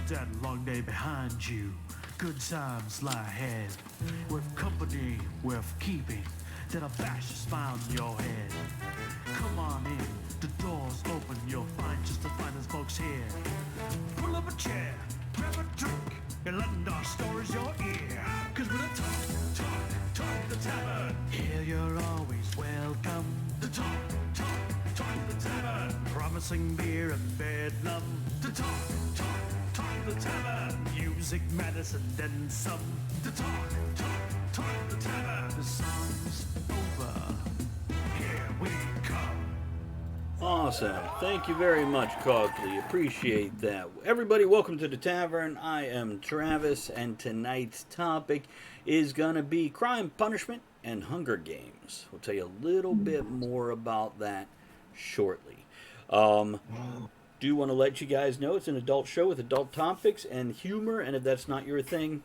that long day behind you. Good times lie ahead. With company worth keeping, that'll bash a smile in your head. Come on in, the door's open, you'll find just the finest folks here. Pull up a chair, grab a drink, and lend our stories your ear. Cause we're the talk the tavern. Here you're always welcome. The talk the tavern. Promising beer and bedlam. The talk the tavern. Music, medicine, then some. The talk the tavern. The song's over. Here we come. Awesome. Thank you very much, Cogley. Appreciate that. Everybody, welcome to the Tavern. I am Travis, and tonight's topic is going to be crime, punishment, and Hunger Games. We'll tell you a little bit more about that shortly. Do want to let you guys know it's an adult show with adult topics and humor, and if that's not your thing,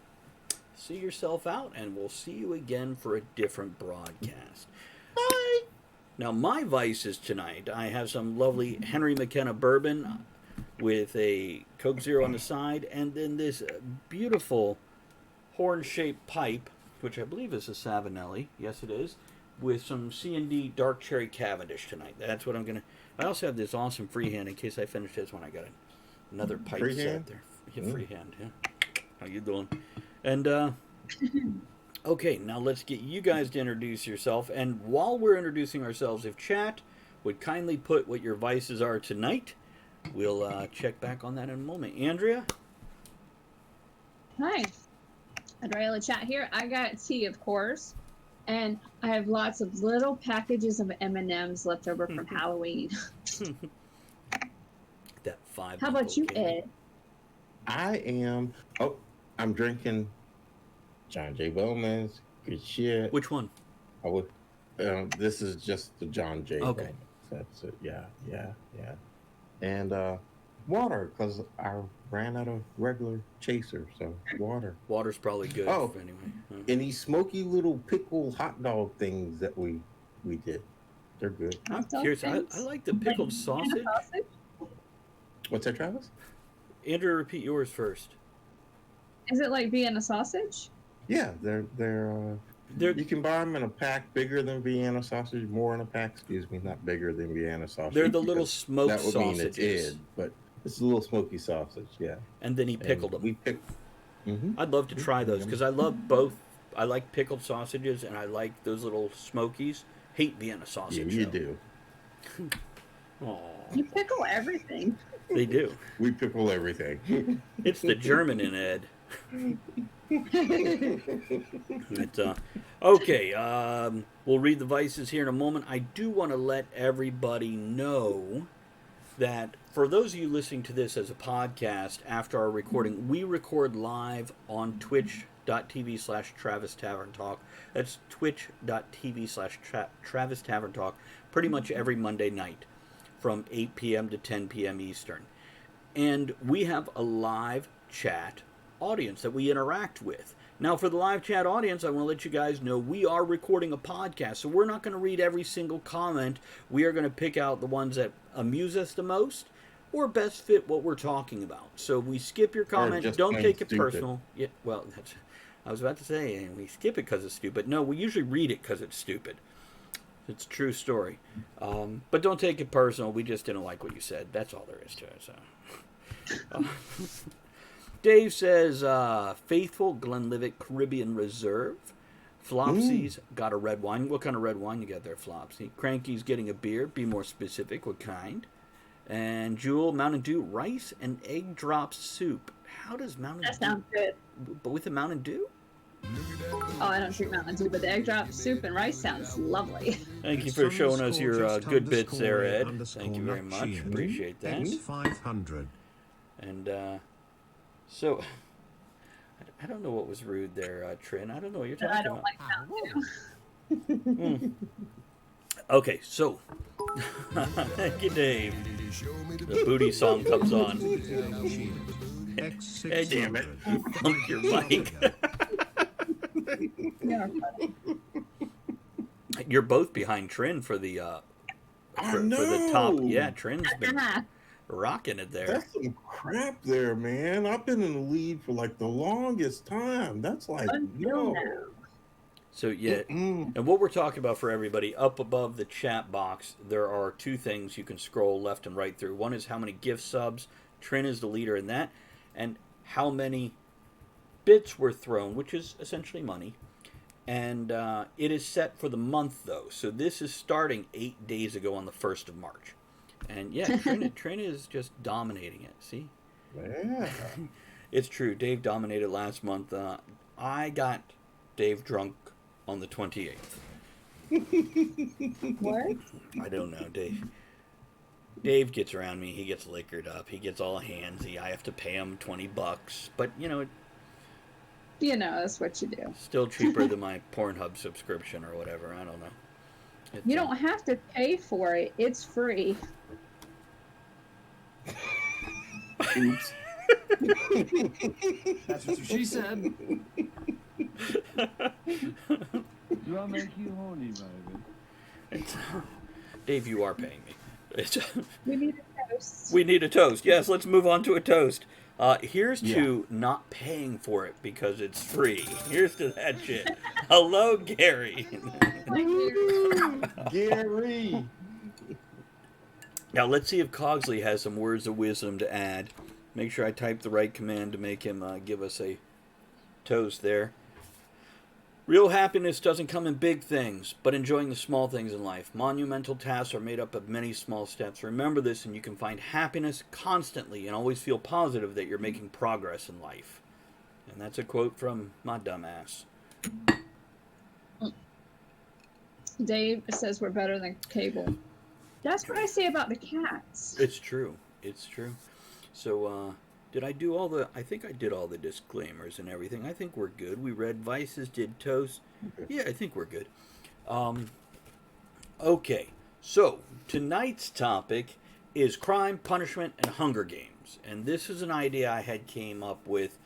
see yourself out, and we'll see you again for a different broadcast. Bye! Now, my vices tonight, I have some lovely Henry McKenna bourbon with a Coke Zero on the side, and then this beautiful horn-shaped pipe, which I believe is a Savinelli. Yes, it is. With some C&D Dark Cherry Cavendish tonight. That's what I'm going to... I also have this awesome freehand in case I finish this one. I got another pipe set there. Yeah, freehand, yeah. How you doing? And, okay, now let's get you guys to introduce yourself. And while we're introducing ourselves, if chat would kindly put what your vices are tonight, we'll check back on that in a moment. Andrea? Hi. Andrea chat here. I got tea, of course. And I have lots of little packages of M&Ms left over from Halloween. That five. How about you, candy. Ed? I'm drinking John J. Bowman's. Good shit. Which one? This is just the John J. Okay. Bowman's. That's it. Yeah. And water, because I ran out of regular chaser, so water. Water's probably good. Oh, anyway. And these smoky little pickle hot dog things that we did, they're good. I'm curious. I like the pickled sausage. What's that, Travis? Andrew, repeat yours first. Is it like Vienna sausage? Yeah, they're you can buy them in a pack bigger than Vienna sausage, more in a pack. Excuse me, not bigger than Vienna sausage. They're the little smoked that would sausages. mean it did, but it's a little smoky sausage, yeah. And then he pickled them. We picked. Mm-hmm. I'd love to try those because I love both. I like pickled sausages and I like those little smokies. Hate Vienna sausage. Yeah, you do. Aww. You pickle everything. They do. We pickle everything. It's the German in Ed. But, okay, we'll read the vices here in a moment. I do want to let everybody know that for those of you listening to this as a podcast after our recording, we record live on twitch.tv/Travis Tavern Talk. That's twitch.tv/Travis Tavern Talk pretty much every Monday night from 8 p.m. to 10 p.m. Eastern. And we have a live chat audience that we interact with. Now, for the live chat audience, I want to let you guys know we are recording a podcast, so we're not going to read every single comment. We are going to pick out the ones that amuse us the most or best fit what we're talking about. So we skip your comments. Don't take it personal. Yeah, well, I was about to say, we skip it because it's stupid. No, we usually read it because it's stupid. It's a true story. But don't take it personal. We just didn't like what you said. That's all there is to it. So. Dave says, Faithful Glenlivet Caribbean Reserve. Flopsy's got a red wine. What kind of red wine you got there, Flopsy? Cranky's getting a beer. Be more specific. What kind? And Jewel, Mountain Dew, rice and egg drop soup. How does Mountain Dew? That sounds good. But with the Mountain Dew? Oh, I don't drink Mountain Dew, but the egg drop soup and rice sounds lovely. Thank you for showing us your good bits there, Ed. Thank you very much. Appreciate that. 500. And, so, I don't know what was rude there, Trin. I don't know what you're talking about. I don't like Mountain Dew. Okay, so, thank you, Dave. The booty song comes on. Hey, damn it. Funk your mic. You're both behind Trin for the for the top. Yeah, Trin's been Rocking it there. That's some crap there, man. I've been in the lead for like the longest time. That's like, Until no. now. So, yeah. Mm-mm. And what we're talking about for everybody, up above the chat box, there are two things you can scroll left and right through. One is how many gift subs. Trin is the leader in that. And how many bits were thrown, which is essentially money. And it is set for the month, though. So this is starting 8 days ago on the 1st of March. And yeah, Trin is just dominating it. See? Yeah. It's true. Dave dominated last month. I got Dave drunk on the 28th. What? I don't know, Dave. Dave gets around me. He gets liquored up. He gets all handsy. I have to pay him $20. But, you know, That's what you do. still cheaper than my Pornhub subscription or whatever. I don't know. It's, You don't have to pay for it. It's free. Oops. That's what she said. Do I make you horny, baby? Dave, you are paying me. We need a toast. We need a toast. Yes, let's move on to a toast. Here's to not paying for it because it's free. Here's to that shit. Hello, Gary. Gary. Now, let's see if Cogsley has some words of wisdom to add. Make sure I type the right command to make him give us a toast there. Real happiness doesn't come in big things, but enjoying the small things in life. Monumental tasks are made up of many small steps. Remember this, and you can find happiness constantly and always feel positive that you're making progress in life. And that's a quote from my dumbass. Dave says we're better than cable. That's what I say about the cats. It's true. It's true. So, did I do all the... I think I did all the disclaimers and everything. I think we're good. We read Vices, did Toast. Yeah, I think we're good. Okay. So, tonight's topic is crime, punishment, and Hunger Games. And this is an idea I had came up with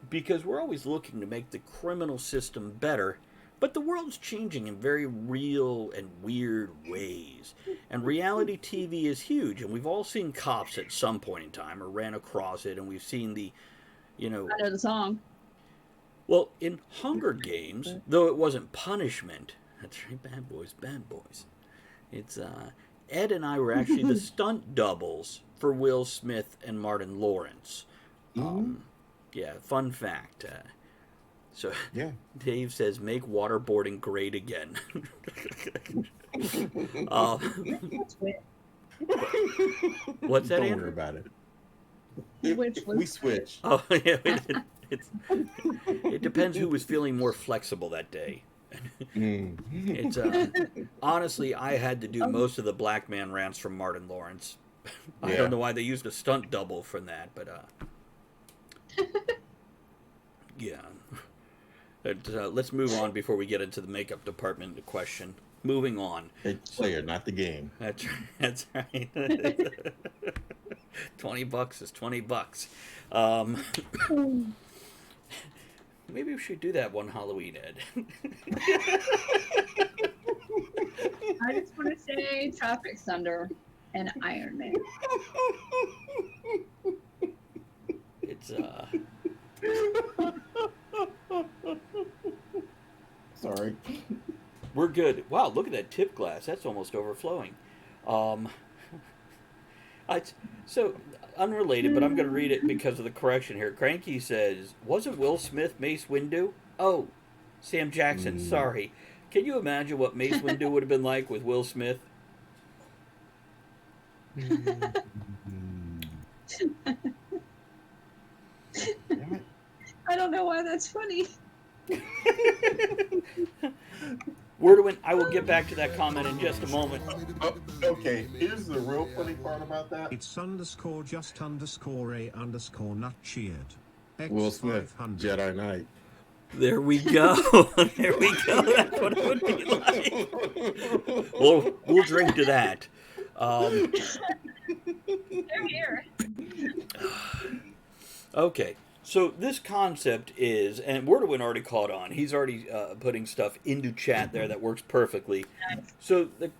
because we're always looking to make the criminal system better, but the world's changing in very real and weird ways. And reality TV is huge, and we've all seen Cops at some point in time, or ran across it, and we've seen the, I know the song. Well, in Hunger Games, though it wasn't punishment, that's right, bad boys. It's, Ed and I were actually the stunt doubles for Will Smith and Martin Lawrence. Yeah, fun fact. So, Yeah. Dave says, make waterboarding great again. What's that, Don't Andrew? worry about it. Which was- We switched. Oh, yeah, it depends who was feeling more flexible that day. It's honestly, I had to do most of the black man rants from Martin Lawrence. I don't know why they used a stunt double from that, but yeah. Let's move on before we get into the makeup department question. Moving on. It's player, not the game. That's right. $20 is $20. Maybe we should do that one Halloween, Ed. I just want to say Traffic Thunder and Iron Man. It's Sorry. we're good. Wow, look at that tip glass. That's almost overflowing. So unrelated, but I'm going to read it because of the correction here. Cranky says, wasn't Will Smith Mace Windu? Oh, Sam Jackson, sorry. Can you imagine what Mace Windu would have been like with Will Smith? I don't know why that's funny. Wordwin, I will get back to that comment in just a moment. Oh, okay, here's the real funny part about that. It's _just_a_not cheered. Will Smith, Jedi Knight. There we go. There we go. That's what it would be like. We'll drink to that. They're here. Okay. So this concept is, and Wordwin already caught on. He's already putting stuff into chat there that works perfectly. So the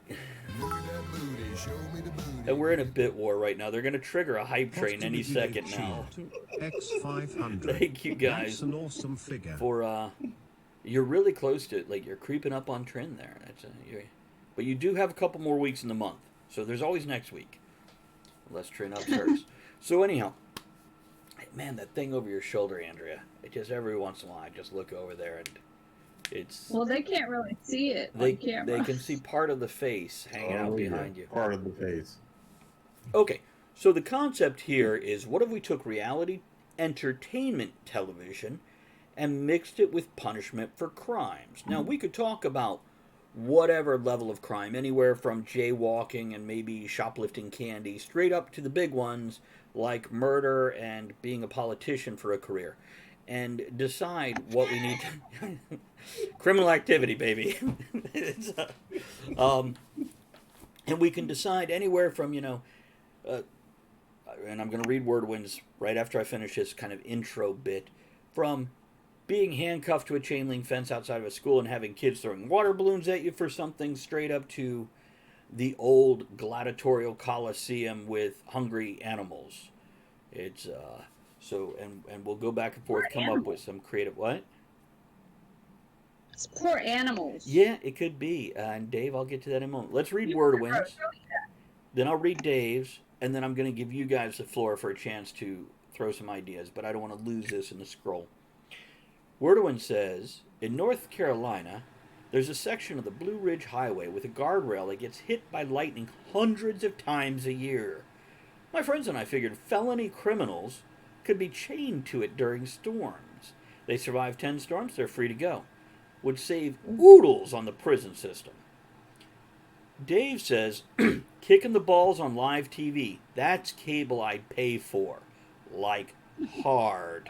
And we're in a bit war right now. They're going to trigger a hype train any second now. X500. Thank you guys. That's an awesome figure. For you're really close to it. Like, you're creeping up on trend there. But you do have a couple more weeks in the month, so there's always next week, unless trend up starts. So anyhow, man, that thing over your shoulder, Andrea. It just every once in a while, I just look over there and it's. Well, they can't really see it on camera. They can see part of the face hanging out behind you. Part of the face. Okay, so the concept here is, what if we took reality entertainment television and mixed it with punishment for crimes? Now, we could talk about whatever level of crime, anywhere from jaywalking and maybe shoplifting candy, straight up to the big ones like murder and being a politician for a career, and decide what we need to... Criminal activity, baby. And we can decide anywhere from, and I'm going to read Wordwin's right after I finish this kind of intro bit, from being handcuffed to a chain link fence outside of a school and having kids throwing water balloons at you for something, straight up to the old gladiatorial coliseum with hungry animals. It's and we'll go back and forth, come up with some creative... What? It's poor animals. Yeah, it could be. And Dave, I'll get to that in a moment. Let's read Wordwin's. Then I'll read Dave's, and then I'm going to give you guys the floor for a chance to throw some ideas, but I don't want to lose this in the scroll. Wordwin says, in North Carolina, there's a section of the Blue Ridge Highway with a guardrail that gets hit by lightning hundreds of times a year. My friends and I figured felony criminals could be chained to it during storms. They survive 10 storms, they're free to go. Would save oodles on the prison system. Dave says, kicking the balls on live TV, that's cable I'd pay for. Like, hard.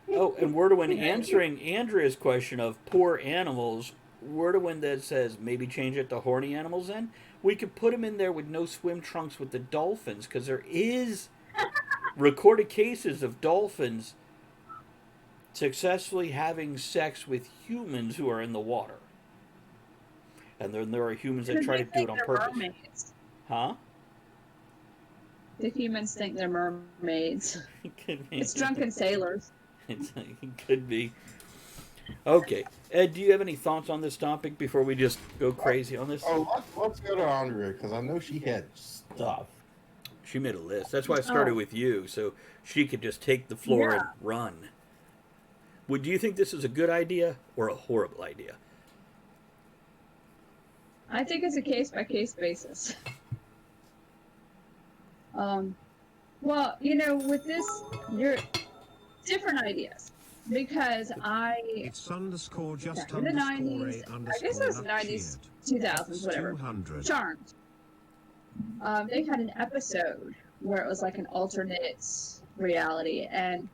Oh, and Wordwin answering Andrea's question of poor animals, Wordwin that says maybe change it to horny animals then. We could put them in there with no swim trunks with the dolphins, because there is recorded cases of dolphins successfully having sex with humans who are in the water. And then there are humans that try to do it on purpose. Mermaids. Huh? The humans think they're mermaids. It could be. It's drunken sailors. It could be. Okay. Ed, do you have any thoughts on this topic before we just go crazy on this? Oh, let's go to Andrea, because I know she had stuff. She made a list. That's why I started with you, so she could just take the floor and run. Do you think this is a good idea or a horrible idea? I think it's a case-by-case basis. Well, with this, you're different ideas. Because It's underscore just in the underscore 90s, a I underscore guess it was not 90s, cheered. 2000s, whatever. 200. Charmed. They had an episode where it was like an alternate reality, and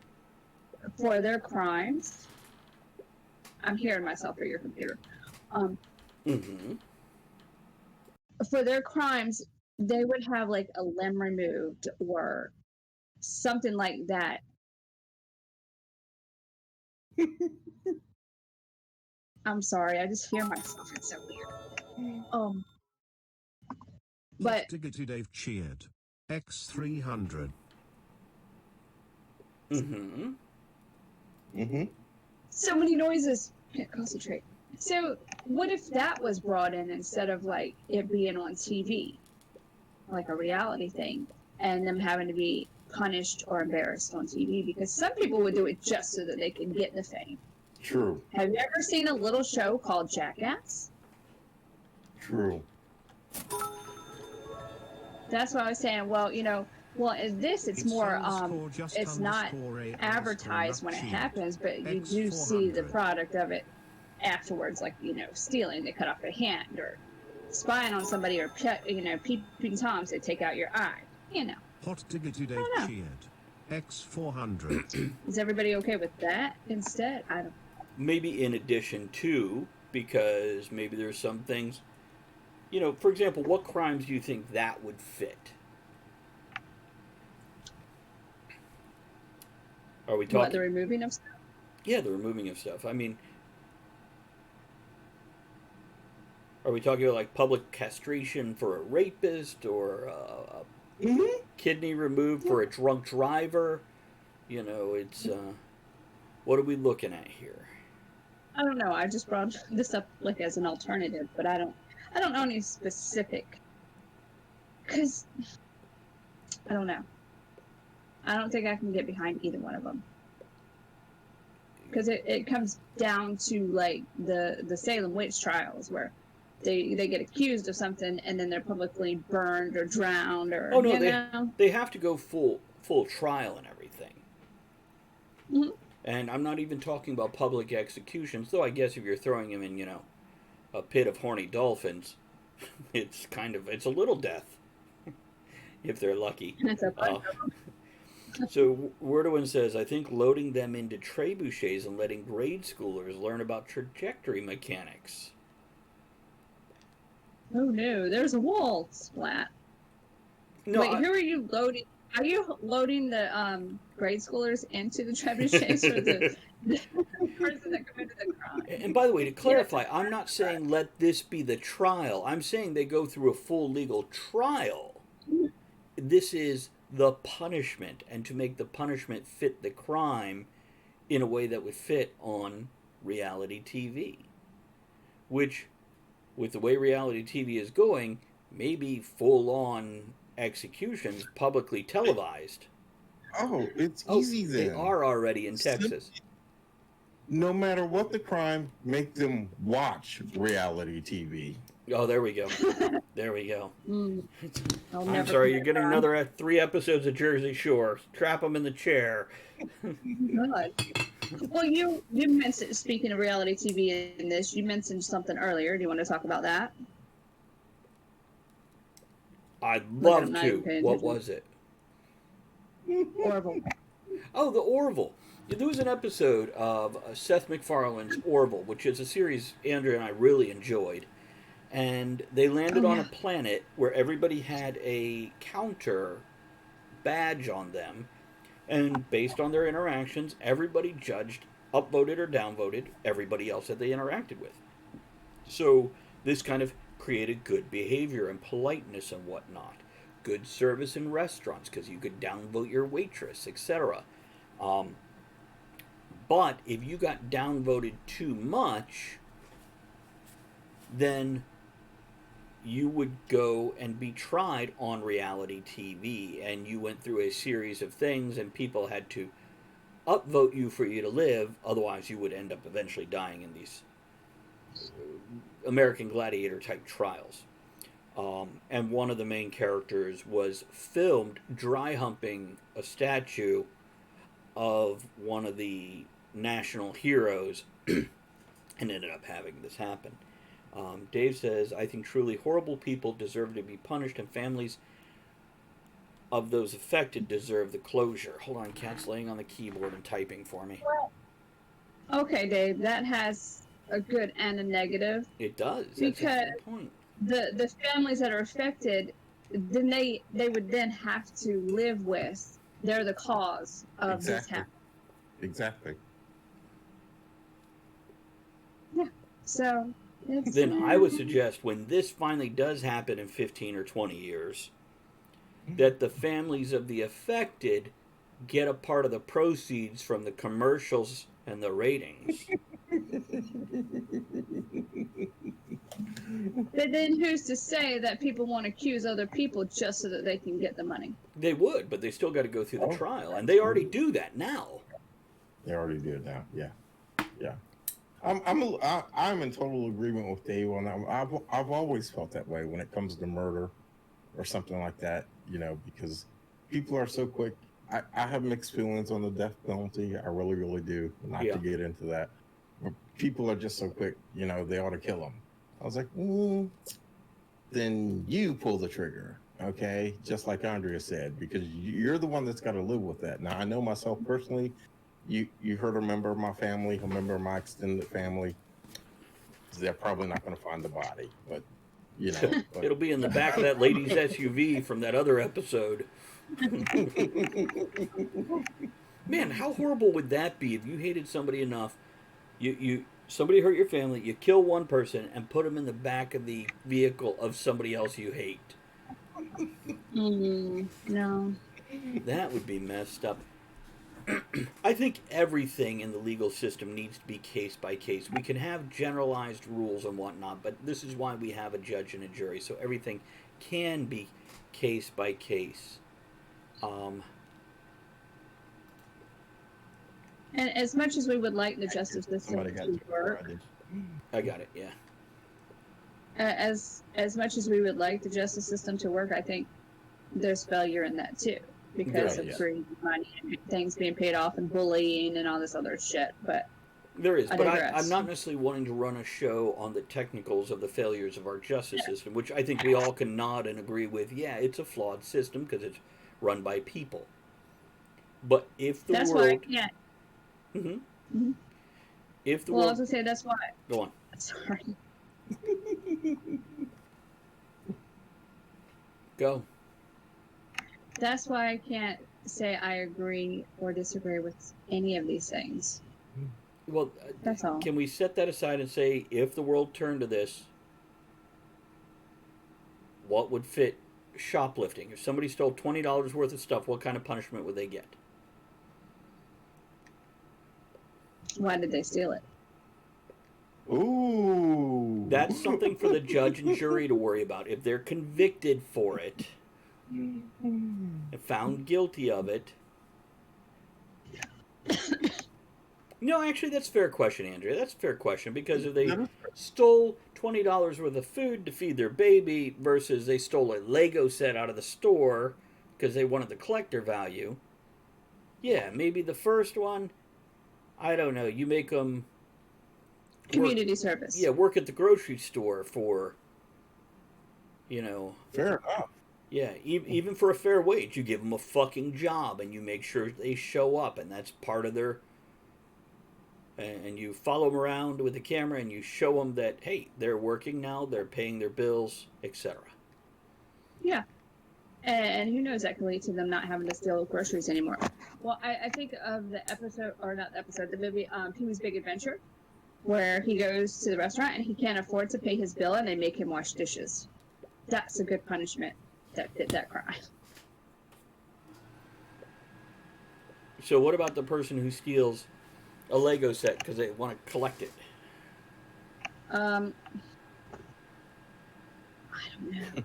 for their crimes, I'm hearing myself through your computer. For their crimes, they would have like a limb removed or something like that. I'm sorry, I just hear myself. It's so weird. But Diggity Dave cheered. X300. so many noises. Can't concentrate. So what if that was brought in instead of like it being on TV, like a reality thing, and them having to be punished or embarrassed on TV? Because some people would do it just so that they can get the fame. True. Have you ever seen a little show called Jackass? True. That's what I was saying. Well, in this, it's more, it's not advertised when it happens, but you do see the product of it afterwards, like, stealing, they cut off a hand, or spying on somebody, or, peeping toms, they take out your eye, Hot Diggity Dave cheered. X400. Is everybody okay with that instead? I don't. Maybe in addition to, because maybe there's some things, for example, what crimes do you think that would fit? Are we talking? What, the removing of stuff? Yeah, the removing of stuff. I mean, Are we talking about like public castration for a rapist or kidney removed for a drunk driver? You know, it's what are we looking at here? I don't know. I just brought this up like as an alternative, but I don't know any specific. Because I don't know. I don't think I can get behind either one of them. Because it comes down to like the Salem witch trials where they get accused of something and then they're publicly burned or drowned or Oh no, they have to go full trial and everything. Mm-hmm. And I'm not even talking about public executions, though I guess if you're throwing them in, a pit of horny dolphins, it's a little death if they're lucky. That's a bunch of them. So Wordowin says, I think loading them into trebuchets and letting grade schoolers learn about trajectory mechanics. Oh no, there's a wall splat. No, Wait, who are you loading? Are you loading the grade schoolers into the trebuchets or the person that committed the crime? And by the way, to clarify, I'm not saying let this be the trial. I'm saying they go through a full legal trial. This is the punishment, and to make the punishment fit the crime in a way that would fit on reality TV. Which, with the way reality TV is going, maybe full-on executions publicly televised. Oh, it's easy then. They are already in Texas. No matter what the crime, make them watch reality TV. Oh, there we go. There we go. I'm sorry, you're getting another 3 episodes of Jersey Shore. Trap them in the chair. God. Well, you mentioned, speaking of reality TV in this, you mentioned something earlier. Do you want to talk about that? I'd love to. What was it? Orville. Oh, the Orville. There was an episode of Seth MacFarlane's Orville, which is a series Andrea and I really enjoyed. And they landed on a planet where everybody had a counter badge on them. And based on their interactions, everybody judged, upvoted or downvoted everybody else that they interacted with. So this kind of created good behavior and politeness and whatnot. Good service in restaurants because you could downvote your waitress, etc. But if you got downvoted too much, then you would go and be tried on reality TV, and you went through a series of things, and people had to upvote you for you to live, otherwise you would end up eventually dying in these American Gladiator type trials. And one of the main characters was filmed dry humping a statue of one of the national heroes and ended up having this happen. Dave says, I think truly horrible people deserve to be punished, and families of those affected deserve the closure. Hold on, Kat's laying on the keyboard and typing for me. Okay, Dave, that has a good and a negative. It does. Because that's a good point. The families that are affected, then they would then have to live with, they're the cause of this happening. Exactly. Yeah. So then I would suggest when this finally does happen in 15 or 20 years, that the families of the affected get a part of the proceeds from the commercials and the ratings. But then who's to say that people won't accuse other people just so that they can get the money? They would, but they still got to go through the trial, and they already do that now. They already do it now. Yeah, yeah. I'm in total agreement with Dave on that. I've always felt that way when it comes to murder or something like that. You know, because people are so quick. I have mixed feelings on the death penalty. I really, really do. Not to get into that. But people are just so quick. You know, they ought to kill them. I was like, then you pull the trigger, okay? Just like Andrea said, because you're the one that's got to live with that. Now, I know myself personally. You heard a member of my family, a member of my extended family. They're probably not going to find the body, but you know, it'll be in the back of that lady's SUV from that other episode. Man, how horrible would that be if you hated somebody enough? You Somebody hurt your family, you kill one person and put them in the back of the vehicle of somebody else you hate. No. That would be messed up. I think everything in the legal system needs to be case by case. We can have generalized rules and whatnot, but this is why we have a judge and a jury, so everything can be case by case. And as much as we would like the justice system to work, I got it, yeah. as much as we would like the justice system to work, I think there's failure in that too, because of greed, money, and things being paid off, and bullying, and all this other shit. But there is, but I'm not necessarily wanting to run a show on the technicals of the failures of our justice system, which I think we all can nod and agree with. Yeah, it's a flawed system because it's run by people. But if the that's world, why I can't. If the well, world, I was gonna say that's why. Go on. Sorry. Go. That's why I can't say I agree or disagree with any of these things. Well, that's all. Can we set that aside and say, if the world turned to this, what would fit shoplifting? If somebody stole $20 worth of stuff, what kind of punishment would they get? Why did they steal it? Ooh. That's something for the judge and jury to worry about. If they're convicted for it, and found guilty of it. No, actually, that's a fair question, Andrea. That's a fair question, because if they stole $20 worth of food to feed their baby versus they stole a Lego set out of the store because they wanted the collector value, yeah, maybe the first one, I don't know, you make them community service. Yeah, work at the grocery store for, fair enough. Yeah, even for a fair wage, you give them a fucking job and you make sure they show up, and that's part of their. And you follow them around with the camera and you show them that, hey, they're working now, they're paying their bills, etc. Yeah. And who knows, that can lead to them not having to steal groceries anymore. Well, I think of the episode, or not the episode, the movie Pee-wee's Big Adventure, where he goes to the restaurant and he can't afford to pay his bill and they make him wash dishes. That's a good punishment that fit that crime. So what about the person who steals a Lego set because they want to collect it? I don't know.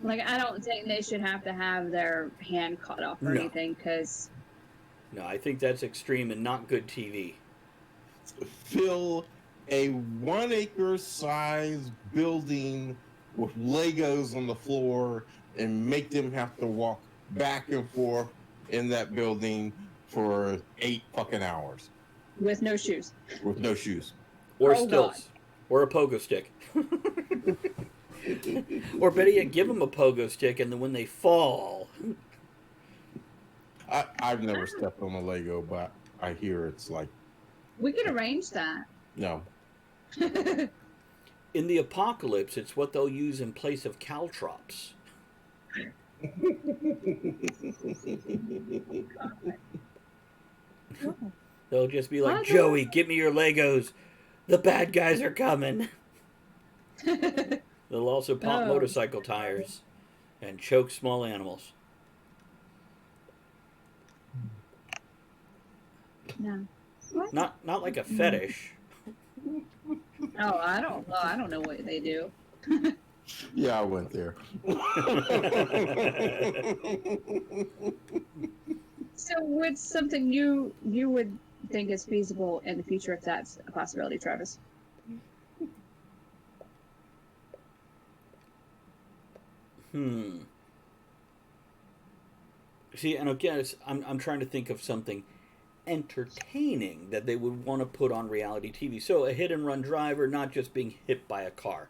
Like, I don't think they should have to have their hand cut off or anything, because... No, I think that's extreme and not good TV. Fill a 1 acre size building with Legos on the floor and make them have to walk back and forth in that building for 8 fucking hours. With no shoes. With no shoes. Or stilts. Or a pogo stick. Or better yet, give them a pogo stick, and then when they fall... I've never stepped on a Lego, but I hear it's like... We could arrange that. No. In the apocalypse, it's what they'll use in place of caltrops. They'll just be like, Joey, give me your Legos. The bad guys are coming. They'll also pop motorcycle tires and choke small animals. No. Not like a fetish. Oh, I don't know what they do. Yeah, I went there. So what's something you would think is feasible in the future, if that's a possibility, Travis? See, and again, I'm trying to think of something entertaining that they would want to put on reality TV. So a hit and run driver, not just being hit by a car.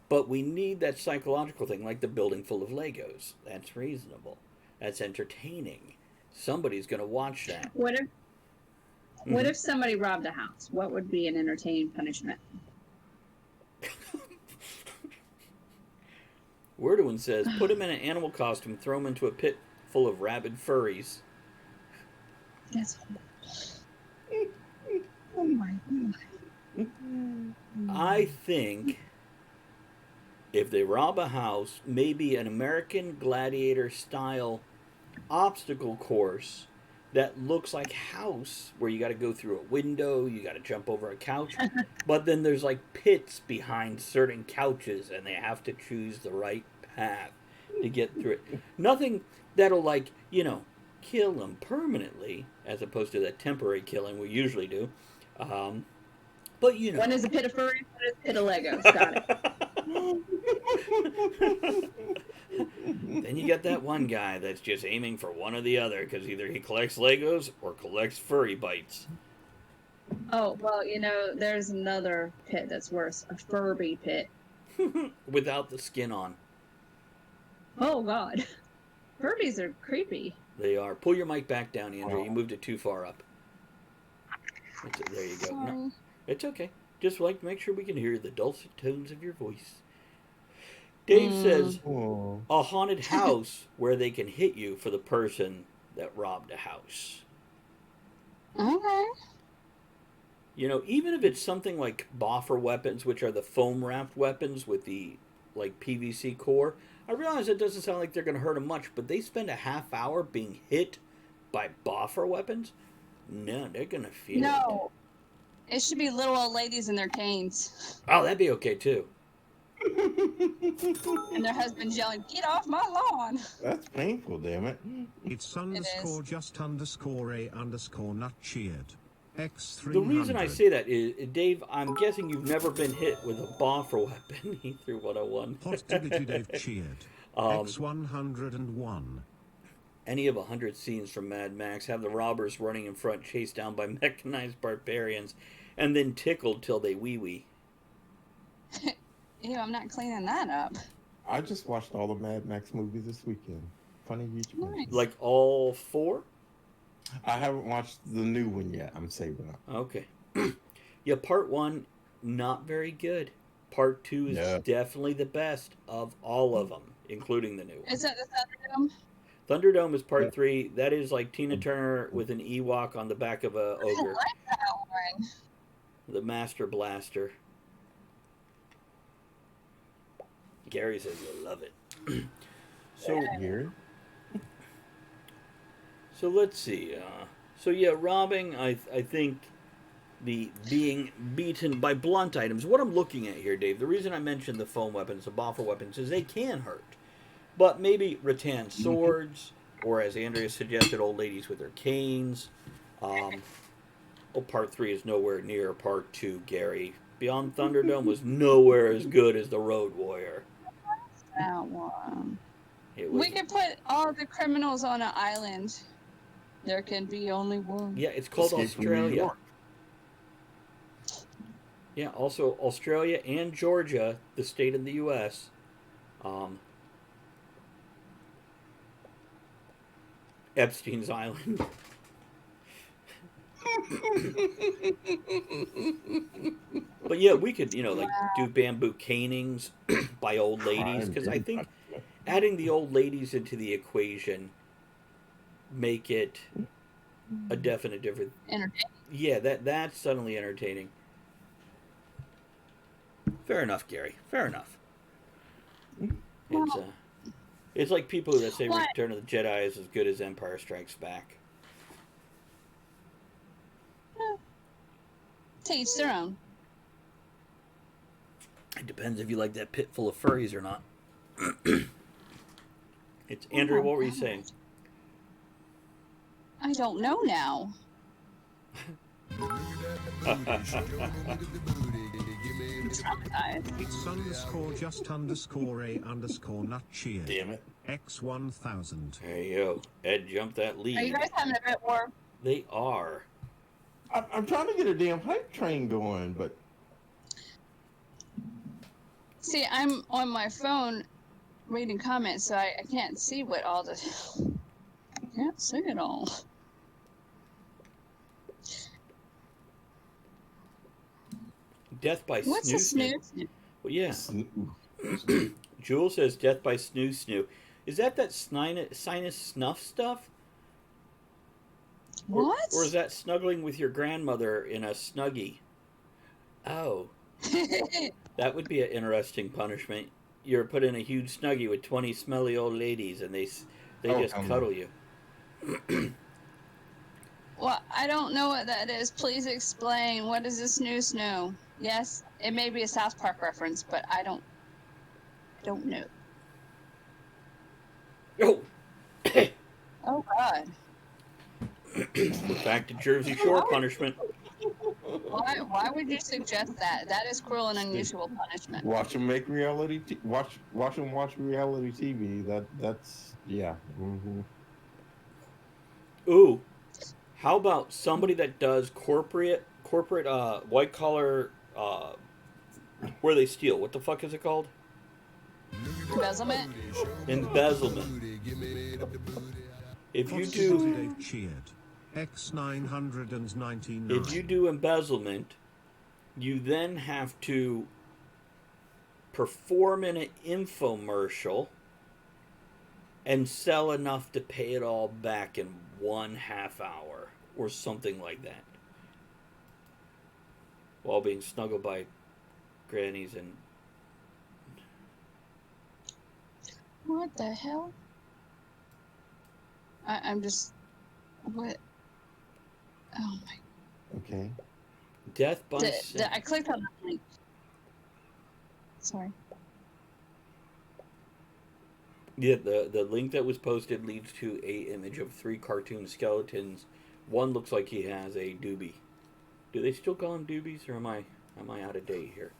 But we need that psychological thing, like the building full of Legos. That's reasonable. That's entertaining. Somebody's going to watch that. What if somebody robbed a house? What would be an entertaining punishment? Wordwin says, put him in an animal costume, throw him into a pit full of rabid furries. That's... Oh my God. I think if they rob a house, maybe an American Gladiator style obstacle course that looks like House, where you got to go through a window, you got to jump over a couch, but then there's like pits behind certain couches, and they have to choose the right path to get through it. Nothing that'll kill them permanently, as opposed to that temporary killing we usually do. But One is a pit of furries, one is a pit of Legos. Got it. Then you got that one guy that's just aiming for one or the other, because either he collects Legos or collects furry bites. Oh, well, there's another pit that's worse. A Furby pit. Without the skin on. Oh, God. Furbies are creepy. They are. Pull your mic back down, Andrea. You moved it too far up. There you go. Sorry. No, it's okay. Just like to make sure we can hear the dulcet tones of your voice. Dave says, a haunted house where they can hit you for the person that robbed a house. Okay. Even if it's something like boffer weapons, which are the foam wrapped weapons with the PVC core, I realize it doesn't sound like they're going to hurt them much, but they spend a half hour being hit by boffer weapons. No, they're going to feel it. No. It should be little old ladies in their canes. Oh, that'd be okay too. And their husband's yelling, "Get off my lawn!" That's painful, damn it. It's underscore just underscore a underscore nut cheered. X300. The reason I say that is, Dave, I'm guessing you've never been hit with a boffer weapon. He threw 101. Hot diggity Dave cheered. X101. Any of 100 scenes from Mad Max have the robbers running in front, chased down by mechanized barbarians, and then tickled till they wee-wee. Ew, I'm not cleaning that up. I just watched all the Mad Max movies this weekend. Funny you should mention. Like all 4? I haven't watched the new one yet. I'm saving up. Okay. Yeah, part 1, not very good. Part 2 is definitely the best of all of them, including the new one. Is that the Thunderdome? Thunderdome is part 3. That is like Tina Turner with an Ewok on the back of a ogre. I like that one. The Master Blaster. Gary says you'll love it. So, Gary? So let's see. Robbing, I think the being beaten by blunt items. What I'm looking at here, Dave, the reason I mentioned the foam weapons, the boffer weapons, is they can hurt. But maybe rattan swords, or as Andrea suggested, old ladies with their canes. Part 3 is nowhere near part 2, Gary. Beyond Thunderdome was nowhere as good as the Road Warrior. That one. We could put all the criminals on an island. There can be only one. Yeah, it's called Australia. Yeah, also Australia and Georgia, the state in the U.S. Epstein's Island. But yeah, we could, do bamboo canings by old ladies, because I think adding the old ladies into the equation make it a definite difference. Entertaining. Yeah, that's suddenly entertaining. Fair enough, Gary. Fair enough. It's like people that say Return of the Jedi is as good as Empire Strikes Back. To each their own. It depends if you like that pit full of furries or not. It's Andrea. What were you saying? I don't know now. It's underscore just underscore a underscore nut cheer. Damn it. X1000. There you go. Ed jumped that lead. Are you guys having a bit more? They are. I'm trying to get a damn hype train going, but... See, I'm on my phone reading comments, so I can't see what all the... I can't see it all. Death by What's a snoo. snoo? Well, yeah. Jewel says death by snoo. Is that sinus snuff stuff? What? Or is that snuggling with your grandmother in a Snuggie? Oh, that would be an interesting punishment. You're put in a huge snuggie with 20 smelly old ladies, and they Oh, just hell cuddle no. you. Well, I don't know what that is. Please explain. What is this new snow? Yes, it may be a South Park reference, but I don't know. Oh, Oh God. we're back to Jersey Shore punishment. Why would you suggest that? That is cruel and unusual punishment. Watch them make reality. Watch them watch reality TV. That's yeah. Hmm. Ooh, how about somebody that does corporate white collar where they steal? What the fuck is it called? Embezzlement? Embezzlement. If you Positivity do Dave cheered. X999. if you do embezzlement, you then have to perform in an infomercial and sell enough to pay it all back in 1/2 hour or something like that, while being snuggled by grannies and What the hell? I'm just what? Oh my! Okay. death by I clicked on the link. Sorry. Yeah, the link that was posted leads to a image of 3 cartoon skeletons. One looks like he has a doobie. Do they still call them doobies, or am I out of date here?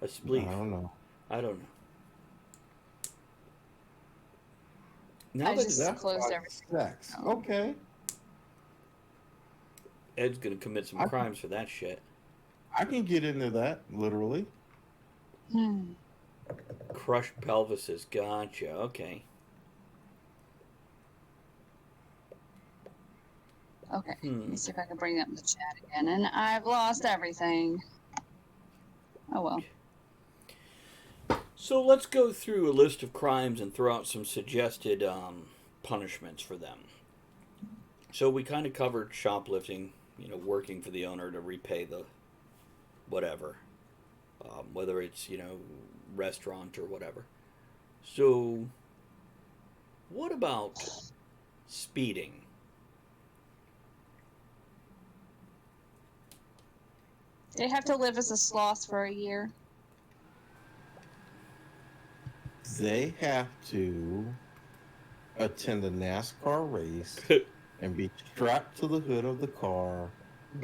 A spleef. I don't know. I don't know. Now I that just That's closed like everything. sex. Okay. Ed's gonna commit some I crimes for that shit. I can get into that literally. Hmm. Crushed pelvises. Gotcha. Okay. Okay. Let me see if I can bring up the chat again. And I've lost everything. Oh well. So let's go through a list of crimes and throw out some suggested punishments for them. So we kind of covered shoplifting, working for the owner to repay the whatever, whether it's, restaurant or whatever. So what about speeding? They have to live as a sloth for a year. They have to attend a NASCAR race and be strapped to the hood of the car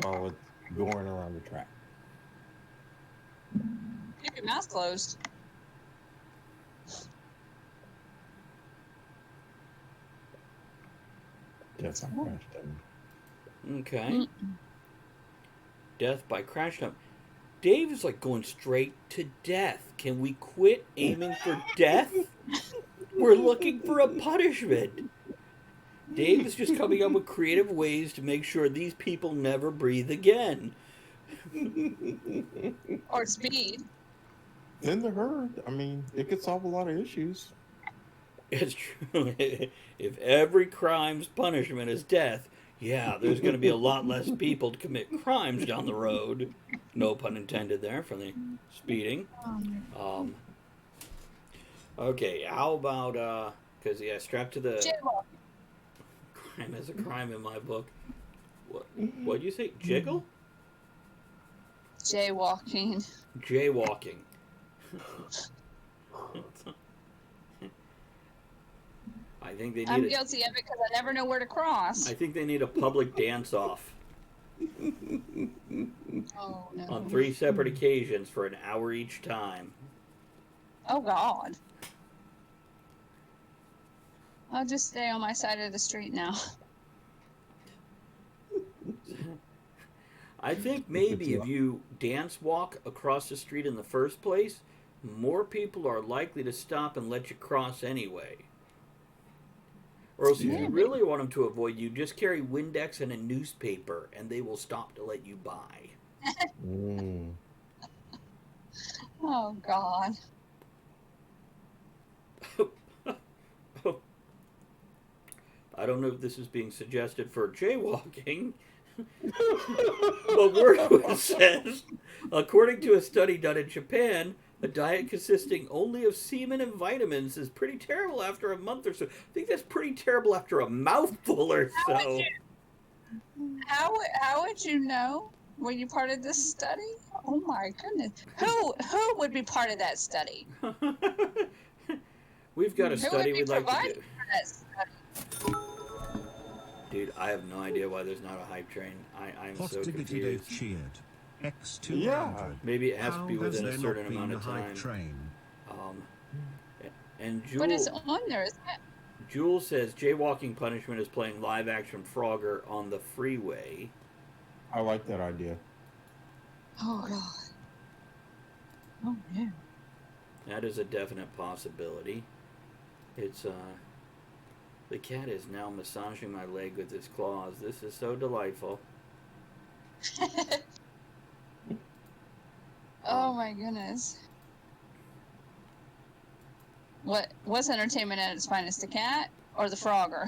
while it's going around the track. Keep your mouth closed. Yes, I crashed them. Okay. Death by crash dump. Dave is like going straight to death. Can we quit aiming for death? We're looking for a punishment. Dave is just coming up with creative ways to make sure these people never breathe again. Or speed. In the herd, I mean, it could solve a lot of issues. It's true. If every crime's punishment is death, yeah, there's going to be a lot less people to commit crimes down the road. No pun intended there for the speeding. Okay, how about, because, yeah, strapped to the... Jaywalking. Crime is a crime in my book. What'd you say? Jiggle? Jaywalking. Jaywalking. I think they need I'm guilty of it because I never know where to cross. I think they need a public dance-off Oh no. on 3 separate occasions for an hour each time. Oh God. I'll just stay on my side of the street now. I think maybe if you dance walk across the street in the first place, more people are likely to stop and let you cross anyway. Or else if you really want them to avoid you, just carry Windex and a newspaper and they will stop to let you by. Oh God. I don't know if this is being suggested for jaywalking, But Wordwood says, according to a study done in Japan, a diet consisting only of semen and vitamins is pretty terrible after a month or so. I think that's pretty terrible after a mouthful or so. How would you know? Were you part of this study? Oh my goodness. Who would be part of that study? We've got a study we'd like to do. For that study? Dude, I have no idea why there's not a hype train. I'm so confused. Cheered. X200. Yeah. Maybe it has to be How within a has certain there not amount been of a hype time. train? And But it's on there, isn't it? Jules says jaywalking punishment is playing live action Frogger on the freeway. I like that idea. Oh god. Oh no. That is a definite possibility. It's the cat is now massaging my leg with his claws. This is so delightful. Oh my goodness. What's entertainment at its finest, the cat or the Frogger?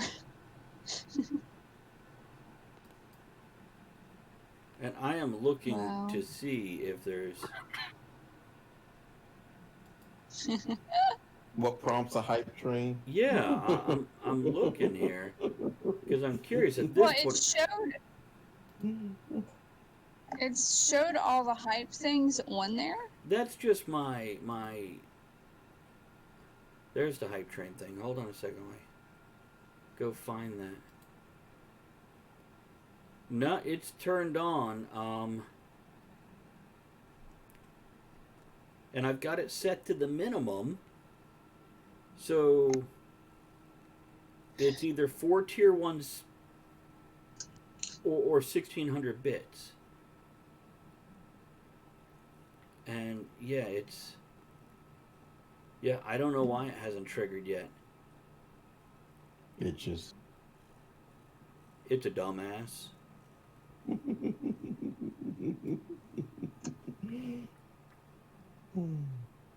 And I am looking Wow. to see if there's What prompts a hype train? yeah, I'm looking here because I'm curious at this Well, point. it showed all the hype things on there. That's just my there's the hype train thing. Hold on a second, wait. Go find that. No, it's turned on. And I've got it set to the minimum. So it's either 4 tier 1s or 1600 bits. And yeah, I don't know why it hasn't triggered yet. It just. It's a dumbass.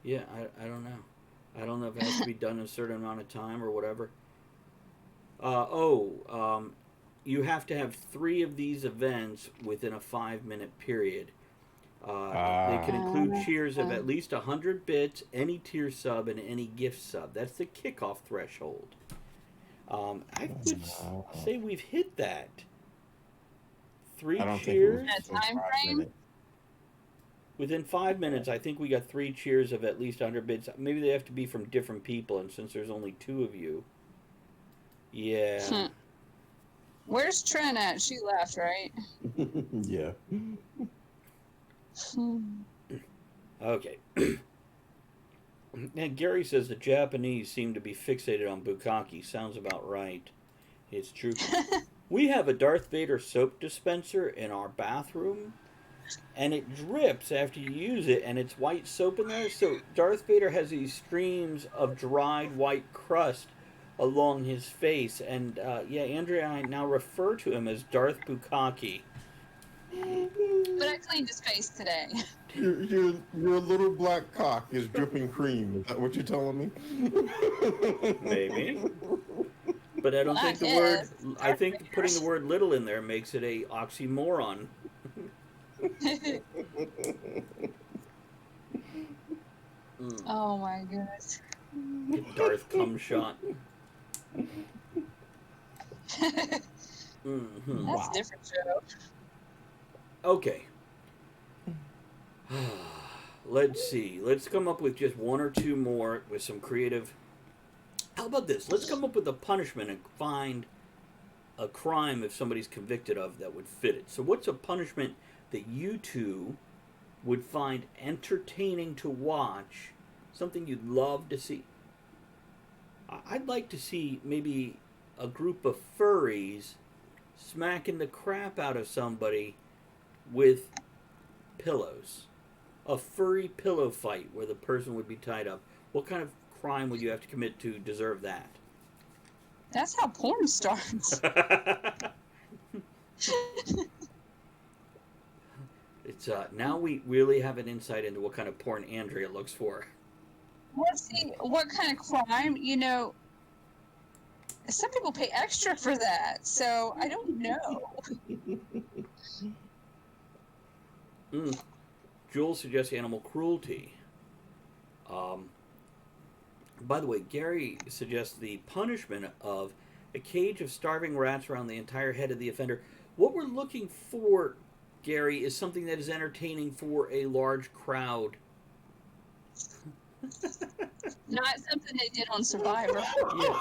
Yeah, I don't know. I don't know if it has to be done in a certain amount of time or whatever. You have to have 3 of these events within a 5-minute period. They can include cheers of at least 100 bits, any tier sub, and any gift sub. That's the kickoff threshold. I would say we've hit that. 3 cheers Time frame? within 5 minutes. I think we got 3 cheers of at least 100 bits. Maybe they have to be from different people, and since there's only 2 of you, yeah. Where's Trin at? She left, right? Yeah. Okay. And Gary says the Japanese seem to be fixated on bukkake. Sounds about right. It's true. We have a Darth Vader soap dispenser in our bathroom, and it drips after you use it, and it's white soap in there. So Darth Vader has these streams of dried white crust along his face, and Andrea and I now refer to him as Darth Bukkake. But I cleaned his face today. Your little black cock is dripping cream. Is that what you're telling me? Maybe. But I don't think the word. I think putting the word "little" in there makes it a oxymoron. Oh my goodness. Darth cum shot. Mm-hmm. That's a different show. Okay. Let's see. Let's come up with just 1 or 2 more with some creative. How about this? Let's come up with a punishment and find a crime if somebody's convicted of that would fit it. So what's a punishment that you two would find entertaining to watch? Something you'd love to see? I'd like to see maybe a group of furries smacking the crap out of somebody with pillows. A furry pillow fight where the person would be tied up. What kind of crime would you have to commit to deserve that? That's how porn starts. It's now we really have an insight into what kind of porn Andrea looks for. Let's see, what kind of crime? You know, some people pay extra for that, so I don't know. Jules suggests animal cruelty. By the way, Gary suggests the punishment of a cage of starving rats around the entire head of the offender. What we're looking for, Gary, is something that is entertaining for a large crowd. Not something they did on Survivor. Yeah.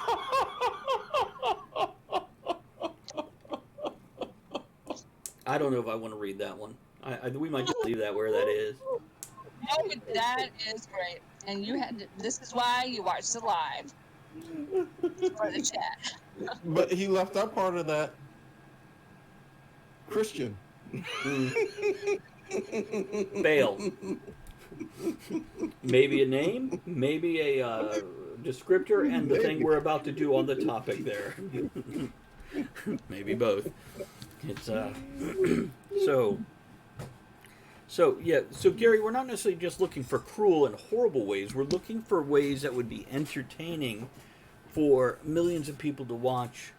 I don't know if I want to read that one. We might just leave that where that is. Oh, that is great. And you had to, this is why you watch the live for the chat. But he left out part of that. Christian. Bail. Maybe a name, maybe a descriptor, and the thing we're about to do on the topic there. Maybe both. It's so Gary, we're not necessarily just looking for cruel and horrible ways. We're looking for ways that would be entertaining for millions of people to watch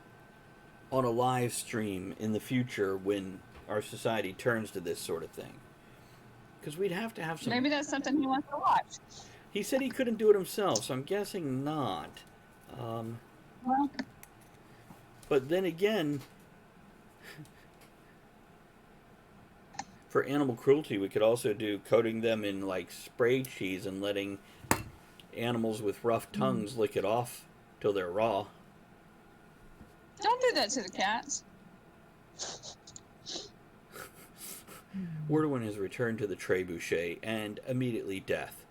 on a live stream in the future when our society turns to this sort of thing. Because we'd have to have some... Maybe that's something he wants to watch. He said he couldn't do it himself, so I'm guessing not. Well, but then again, for animal cruelty, we could also do coating them in like spray cheese and letting animals with rough tongues lick it off till they're raw. don't do that to the cats. Wordwin has returned to the trebuchet and immediately death.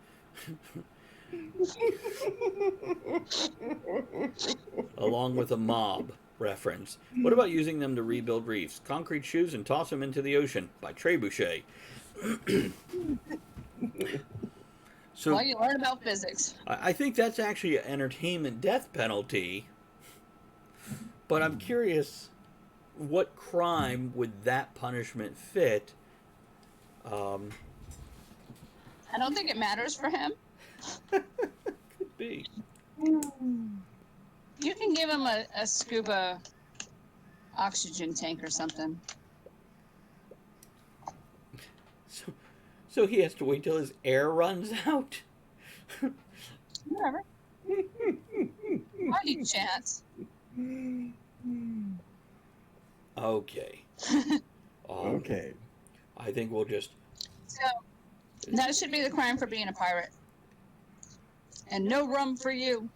Along with a mob reference. What about using them to rebuild reefs? Concrete shoes and toss them into the ocean by trebuchet. So Well, you learn about physics. I think that's actually an entertainment death penalty. But I'm curious, what crime would that punishment fit? I don't think it matters for him. Could be. You can give him a scuba oxygen tank or something. So he has to wait till his air runs out? Whatever. I'll give you a chance. Okay. Okay. I think we'll just... So, that should be the crime for being a pirate. And no rum for you.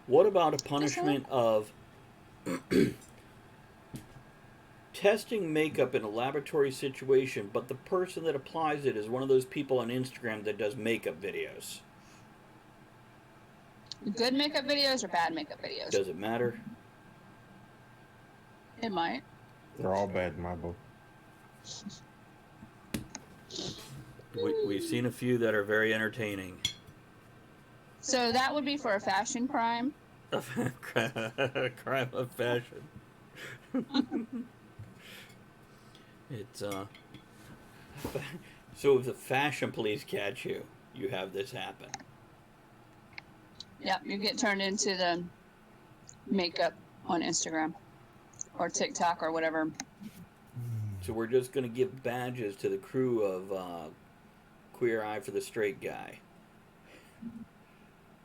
What about a punishment of testing makeup in a laboratory situation, but the person that applies it is one of those people on Instagram that does makeup videos? Good makeup videos or bad makeup videos? Does it matter? It might. They're all bad in my book. We've seen a few that are very entertaining. So that would be for a fashion crime. Crime of fashion. It's so if the fashion police catch you, you have this happen. Yep, you get turned into the makeup on Instagram or TikTok or whatever. So we're just going to give badges to the crew of Queer Eye for the Straight Guy.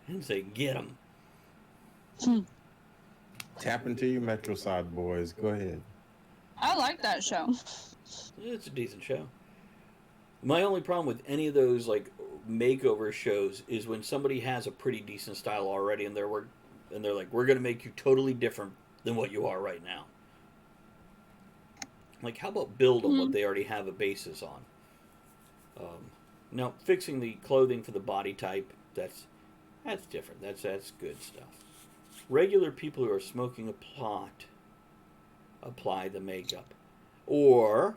And say, get him. Tap into your Metro side, boys. Go ahead. I like that show. It's a decent show. My only problem with any of those like makeover shows is when somebody has a pretty decent style already and they're like, we're going to make you totally different than what you are right now. Like, how about build on what they already have a basis on? Now, fixing the clothing for the body type, that's different. That's good stuff. Regular people who are smoking a plot apply the makeup. Or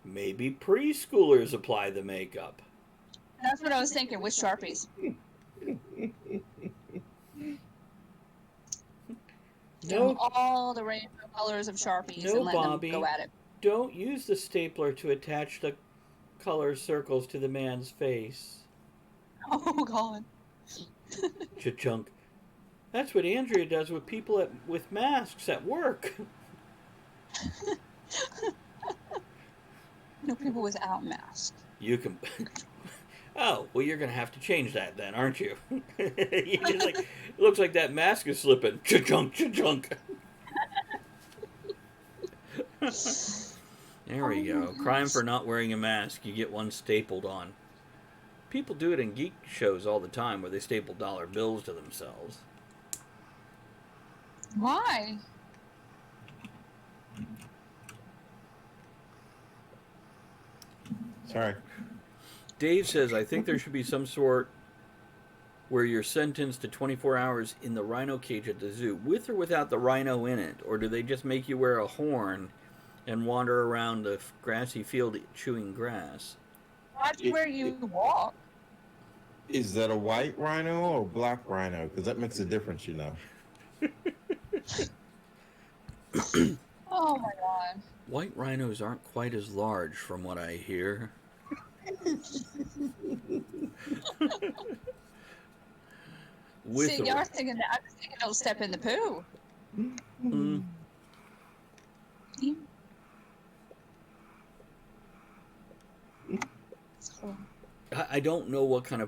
maybe preschoolers apply the makeup. That's what I was thinking with Sharpies. No, all the rainbow colors of Sharpies no, and let Bobby, them go at it. don't use the stapler to attach the color circles to the man's face. Oh, God. Cha-chunk. That's what Andrea does with people with masks at work. No, people without masks. You can... Oh, well, you're going to have to change that then, aren't you? You just like, it looks like that mask is slipping. Cha-chunk, cha-chunk. There we go. Crime for not wearing a mask. You get one stapled on. People do it in geek shows all the time where they staple dollar bills to themselves. Why? Sorry. Dave says, I think there should be some sort where you're sentenced to 24 hours in the rhino cage at the zoo, with or without the rhino in it. Or do they just make you wear a horn and wander around the grassy field chewing grass? Watch where you walk. Is that a white rhino or a black rhino? Because that makes a difference, Oh my god. White rhinos aren't quite as large, from what I hear. See, y'all are thinking that. I'm just thinking don't step in the poo. Mm. I don't know what kind of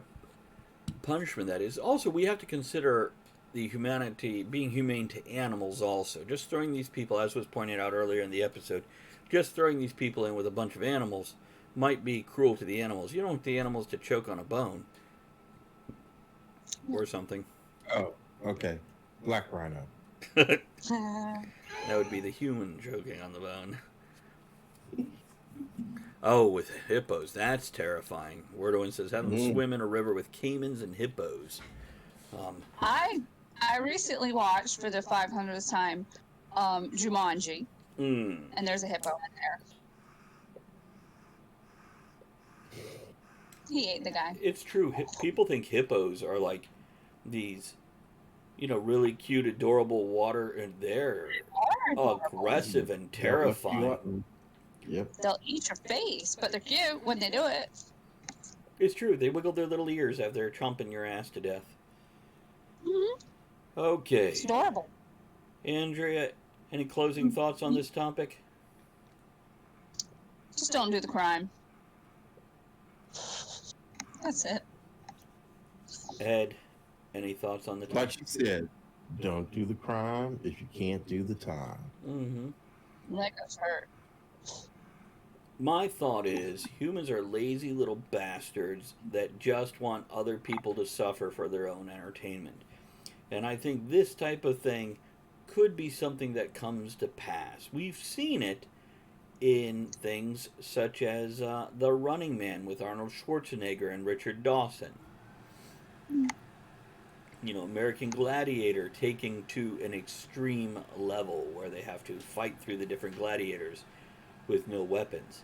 punishment that is. Also, we have to consider the humanity, being humane to animals also. Just throwing these people, as was pointed out earlier in the episode, just throwing these people in with a bunch of animals might be cruel to the animals. You don't want the animals to choke on a bone or something. Oh, okay. Black rhino. That would be the human choking on the bone. Oh, with hippos. That's terrifying. Wordoin says, have them swim in a river with caimans and hippos. I recently watched for the 500th time Jumanji. And there's a hippo in there. He ate the guy. It's true. People think hippos are like these, really cute, adorable water, and they're aggressive and terrifying. Yep. They'll eat your face, but they're cute when they do it. It's true. They wiggle their little ears as they're chomping your ass to death. Mm-hmm. Okay. It's adorable. Andrea, any closing thoughts on this topic? Just don't do the crime. That's it. Ed, any thoughts on the topic? Like you said, don't do the crime if you can't do the time. Mm-hmm. That goes hurt. My thought is humans are lazy little bastards that just want other people to suffer for their own entertainment. And I think this type of thing could be something that comes to pass. We've seen it in things such as The Running Man with Arnold Schwarzenegger and Richard Dawson. American Gladiator taking to an extreme level where they have to fight through the different gladiators with no weapons.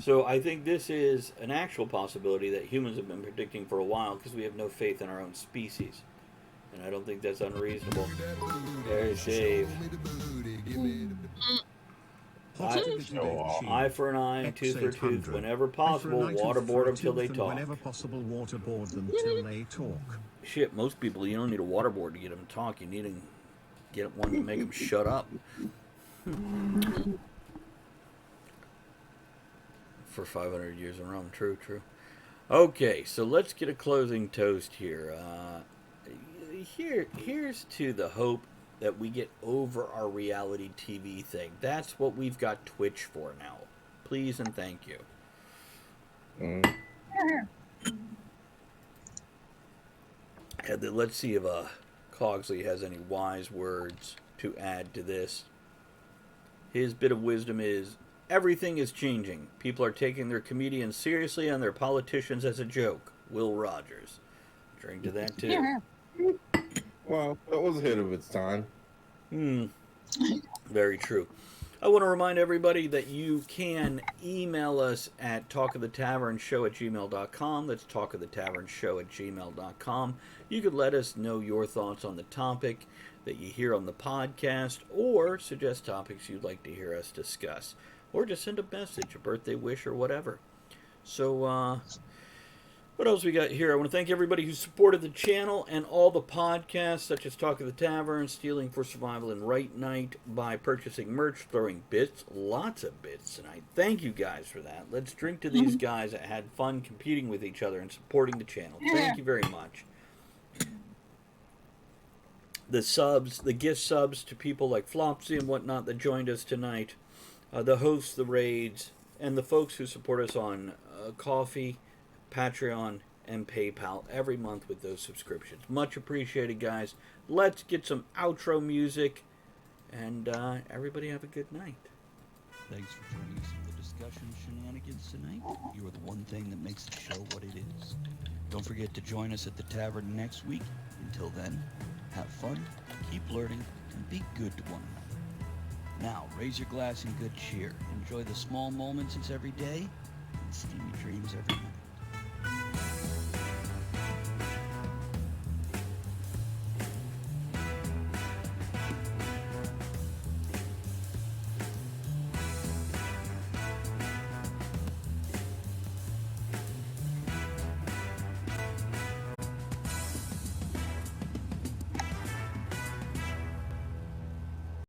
So I think this is an actual possibility that humans have been predicting for a while because we have no faith in our own species. And I don't think that's unreasonable. There's Dave. Eye for an eye, tooth for tooth, whenever possible, waterboard them till they talk. Whenever possible, waterboard them till they talk. Shit, most people, you don't need a waterboard to get them to talk. You need to get one to make them shut up. For 500 years in Rome. True. Okay, so let's get a closing toast here. Here's to the hope that we get over our reality TV thing. That's what we've got Twitch for now. Please and thank you. And then let's see if Cogsley has any wise words to add to this. His bit of wisdom is, everything is changing. People are taking their comedians seriously and their politicians as a joke. Will Rogers. Drink to that too. Well, that was ahead of its time. Very true. I want to remind everybody that you can email us at talkofthetavernshow@gmail.com. That's talkofthetavernshow@gmail.com. You could let us know your thoughts on the topic that you hear on the podcast, or suggest topics you'd like to hear us discuss, or just send a message, a birthday wish, or whatever. So, What else we got here? I want to thank everybody who supported the channel and all the podcasts, such as Talk of the Tavern, Stealing for Survival, and Right Night, by purchasing merch, throwing bits, lots of bits tonight. Thank you guys for that. Let's drink to these guys that had fun competing with each other and supporting the channel. Thank you very much. The subs, the gift subs to people like Flopsy and whatnot that joined us tonight, the hosts, the raids, and the folks who support us on Coffee, Patreon, and PayPal every month with those subscriptions. Much appreciated, guys. Let's get some outro music, and everybody have a good night. Thanks for joining us for the discussion shenanigans tonight. You are the one thing that makes the show what it is. Don't forget to join us at the Tavern next week. Until then, have fun, keep learning, and be good to one another. Now, raise your glass in good cheer. Enjoy the small moments every day, and steamy dreams every night.